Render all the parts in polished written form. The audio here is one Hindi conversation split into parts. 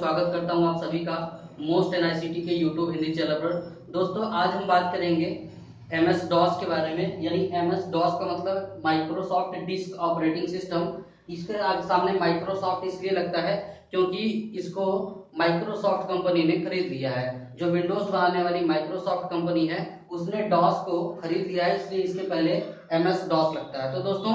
स्वागत करता हूं आप सभी का मोस्ट एनआईसीटी के यूट्यूब हिंदी चैनल पर। दोस्तों आज हम बात करेंगे एमएस डॉस के बारे में। यानी एमएस डॉस का मतलब माइक्रोसॉफ्ट डिस्क ऑपरेटिंग सिस्टम। इसके सामने माइक्रोसॉफ्ट इसलिए लगता है क्योंकि इसको माइक्रोसॉफ्ट कंपनी ने खरीद लिया है। जो विंडोज बनाने वाली माइक्रोसॉफ्ट कंपनी है उसने डॉस को खरीद लिया है, इसलिए इसके पहले एमएस डॉस लगता है। तो दोस्तों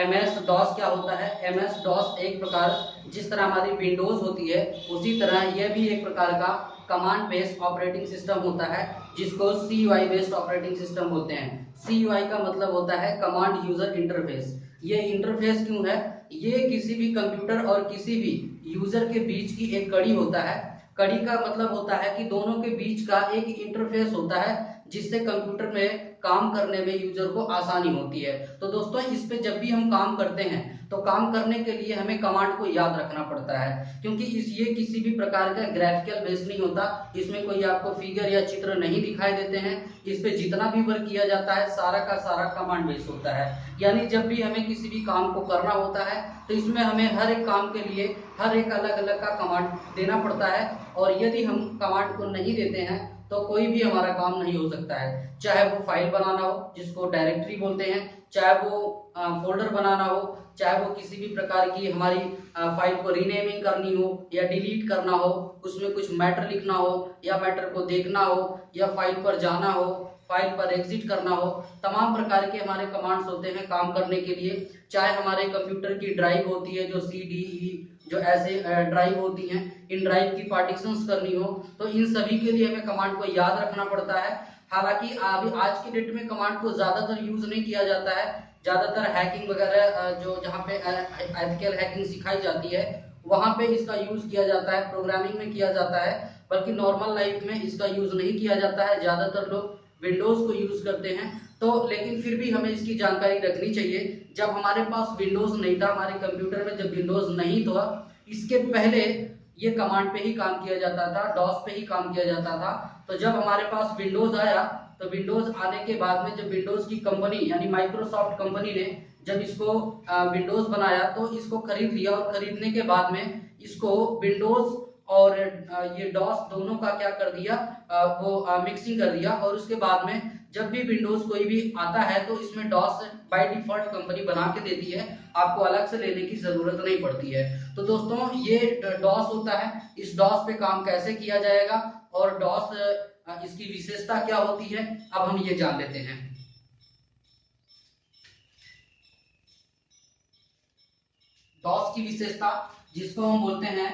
एमएस डॉस क्या होता है? एमएस डॉस एक प्रकार, जिस तरह हमारी विंडोज होती है उसी तरह यह भी एक प्रकार का कमांड बेस्ड ऑपरेटिंग सिस्टम होता है, जिसको सीयूआई बेस्ड ऑपरेटिंग सिस्टम बोलते हैं। सीयूआई का मतलब होता है कमांड यूजर इंटरफेस। ये इंटरफेस क्यों है? ये किसी भी कंप्यूटर और किसी भी यूजर के बीच की एक कड़ी होता है। कड़ी का मतलब होता है कि दोनों के बीच का एक इंटरफेस होता है, जिससे कंप्यूटर में काम करने में यूजर को आसानी होती है। तो दोस्तों इस पे जब भी हम काम करते हैं तो काम करने के लिए हमें कमांड को याद रखना पड़ता है, क्योंकि ये किसी भी प्रकार का ग्राफिकल बेस नहीं होता। इसमें कोई आपको फिगर या चित्र नहीं दिखाई देते हैं। इस पे जितना भी वर्क किया जाता है सारा का सारा कमांड बेस होता है। यानी जब भी हमें किसी भी काम को करना होता है तो इसमें हमें हर एक काम के लिए हर एक अलग अलग का कमांड देना पड़ता है, और यदि हम कमांड को नहीं देते हैं तो कोई भी हमारा काम नहीं हो सकता है। चाहे वो फाइल बनाना हो जिसको डायरेक्टरी बोलते हैं, चाहे वो फोल्डर बनाना हो, चाहे वो किसी भी प्रकार की हमारी फाइल को रीनेमिंग करनी हो या डिलीट करना हो, उसमें कुछ मैटर लिखना हो या मैटर को देखना हो या फाइल पर जाना हो, फाइल पर एग्जिट करना हो, तमाम प्रकार के हमारे कमांड्स होते हैं काम करने के लिए। चाहे हमारे कंप्यूटर की ड्राइव होती है जो सी डी ई जो ऐसे ड्राइव होती हैं, इन ड्राइव की पार्टीशंस करनी हो, तो इन सभी के लिए हमें कमांड को याद रखना पड़ता है। हालांकि अभी आज की डेट में कमांड को ज्यादातर यूज नहीं किया जाता है। ज्यादातर हैकिंग वगैरह जो जहाँ पे एथिकल हैकिंग सिखाई जाती है वहां पे इसका यूज किया जाता है, प्रोग्रामिंग में किया जाता है, बल्कि नॉर्मल लाइफ में इसका यूज नहीं किया जाता है। ज्यादातर लोग विंडोज को यूज करते हैं। तो लेकिन फिर भी हमें इसकी जानकारी रखनी चाहिए। जब हमारे पास विंडोज नहीं था, हमारे कंप्यूटर में जब विंडोज नहीं था, इसके पहले ये कमांड पे ही काम किया जाता था, डॉस पे ही काम किया जाता था। तो जब हमारे पास विंडोज आया तो विंडोज आने के बाद में जब विंडोज की कंपनी यानी माइक्रोसॉफ्ट कंपनी ने जब इसको विंडोज बनाया तो इसको खरीद लिया, और खरीदने के बाद में इसको विंडोज और ये डॉस दोनों का क्या कर दिया, वो मिक्सिंग कर दिया। और उसके बाद में जब भी विंडोज कोई भी आता है तो इसमें डॉस बाय डिफॉल्ट कंपनी बना के देती है, आपको अलग से लेने की जरूरत नहीं पड़ती है। तो दोस्तों ये डॉस होता है। इस डॉस पे काम कैसे किया जाएगा और डॉस इसकी विशेषता क्या होती है, अब हम ये जान लेते हैं। डॉस की विशेषता जिसको हम बोलते हैं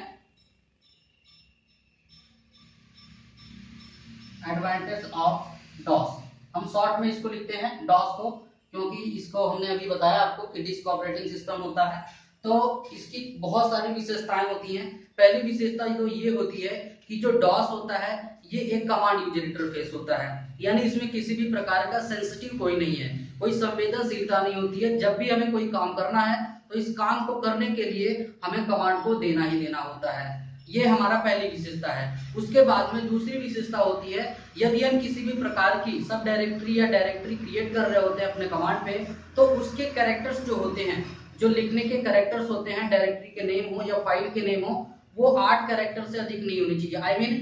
एडवांटेज ऑफ डॉस, हम शॉर्ट में इसको लिखते हैं डॉस को, क्योंकि इसको हमने अभी बताया आपको कि डिस्क ऑपरेटिंग सिस्टम होता है। तो इसकी बहुत सारी विशेषताएं होती हैं। पहली विशेषता तो ये होती है कि जो डॉस होता है ये एक कमांड यूजर इंटरफेस होता है। यानी इसमें किसी भी प्रकार का सेंसिटिव कोई नहीं है, कोई संवेदनशीलता नहीं होती है। जब भी हमें कोई काम करना है तो इस काम को करने के लिए हमें कमांड को देना ही देना होता है। ये हमारा पहली विशेषता है। उसके बाद में दूसरी विशेषता होती है, यदि हम किसी भी प्रकार की सब डायरेक्टरी या डायरेक्टरी क्रिएट कर रहे होते हैं अपने कमांड पे, तो उसके कैरेक्टर्स जो होते हैं, जो लिखने के कैरेक्टर्स होते हैं, डायरेक्टरी के नेम हो या फाइल के नेम हो, वो 8 कैरेक्टर से अधिक नहीं होनी चाहिए। आई मीन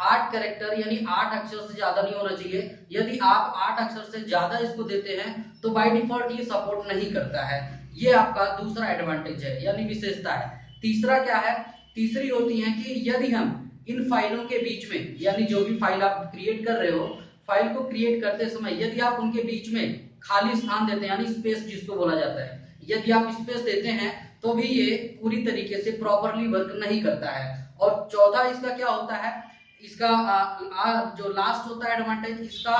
8 कैरेक्टर यानी 8 अक्षर से ज्यादा नहीं होना चाहिए। यदि आप 8 अक्षर से ज्यादा इसको देते हैं तो बाय डिफॉल्ट ये सपोर्ट नहीं करता है। ये आपका दूसरा एडवांटेज है यानी विशेषता है। तीसरा क्या है? तीसरी होती है कि यदि हम इन फाइलों के बीच में, यानी जो भी फाइल आप क्रिएट कर रहे हो, फाइल को क्रिएट करते समय यदि आप उनके बीच में खाली स्थान देते हैं, यानी स्पेस जिसको बोला जाता है, यदि आप स्पेस देते हैं तो भी ये पूरी तरीके से प्रॉपरली वर्क नहीं करता है। और चौथा इसका क्या होता है, इसका जो लास्ट होता है एडवांटेज, इसका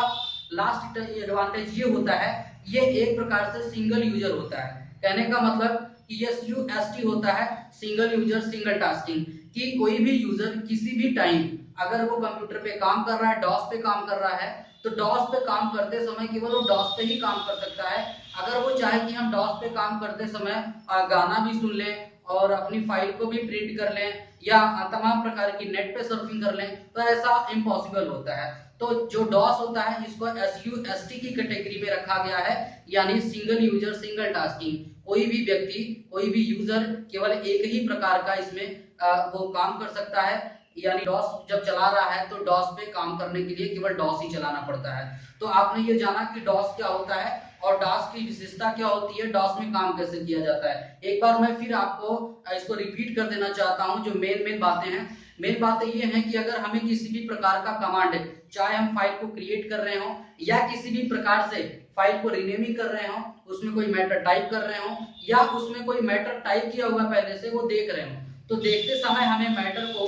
लास्ट एडवांटेज ये होता है, ये एक प्रकार से सिंगल यूजर होता है। कहने का मतलब कि SUST होता है, सिंगल यूजर सिंगल टास्किंग, कि कोई भी यूजर किसी भी टाइम अगर वो कंप्यूटर पे काम कर रहा है, डॉस पे काम कर रहा है, तो डॉस पे काम करते समय केवल वो डॉस पे ही काम कर सकता है। अगर वो चाहे कि हम डॉस पे काम करते समय गाना भी सुन लें और अपनी फाइल को भी प्रिंट कर लें या तमाम प्रकार की नेट पे सर्फिंग कर लें, तो ऐसा इम्पॉसिबल होता है। तो जो डॉस होता है इसको SUST की कैटेगरी में रखा गया है, यानी सिंगल यूजर सिंगल टास्किंग। कोई भी व्यक्ति, कोई भी यूजर केवल एक ही प्रकार का इसमें वो काम कर सकता है, यानी डॉस जब चला रहा है तो डॉस पे काम करने के लिए केवल डॉस ही चलाना पड़ता है। तो आपने ये जाना कि डॉस क्या होता है और डॉस की विशेषता क्या होती है, डॉस में काम कैसे किया जाता है। एक बार मैं फिर आपको इसको रिपीट कर देना चाहता हूं, जो मेन बातें हैं। मेन बातें ये हैं कि अगर हमें किसी भी प्रकार का कमांड, चाहे हम फाइल को क्रिएट कर रहे हो या किसी भी प्रकार से फाइल को रीनेमिंग कर रहे हो, उसमें कोई मैटर टाइप कर रहे हो या उसमें कोई मैटर टाइप किया हुआ पहले से वो देख रहे हो, तो देखते समय हमें मैटर को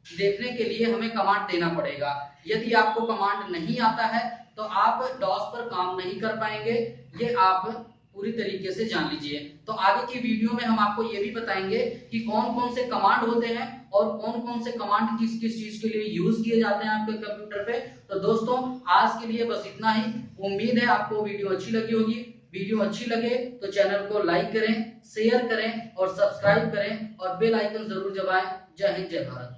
देखने के लिए हमें कमांड देना पड़ेगा। यदि आपको कमांड नहीं आता है तो आप डॉस पर काम नहीं कर पाएंगे, ये आप पूरी तरीके से जान लीजिए। तो आगे की वीडियो में हम आपको ये भी बताएंगे कि कौन कौन से कमांड होते हैं और कौन कौन से कमांड किस किस चीज के लिए यूज किए जाते हैं आपके कंप्यूटर पे। तो दोस्तों आज के लिए बस इतना ही। उम्मीद है आपको वीडियो अच्छी लगी होगी। वीडियो अच्छी लगे तो चैनल को लाइक करें, शेयर करें और सब्सक्राइब करें और बेल आइकन जरूर दबाएं। जय हिंद, जय भारत।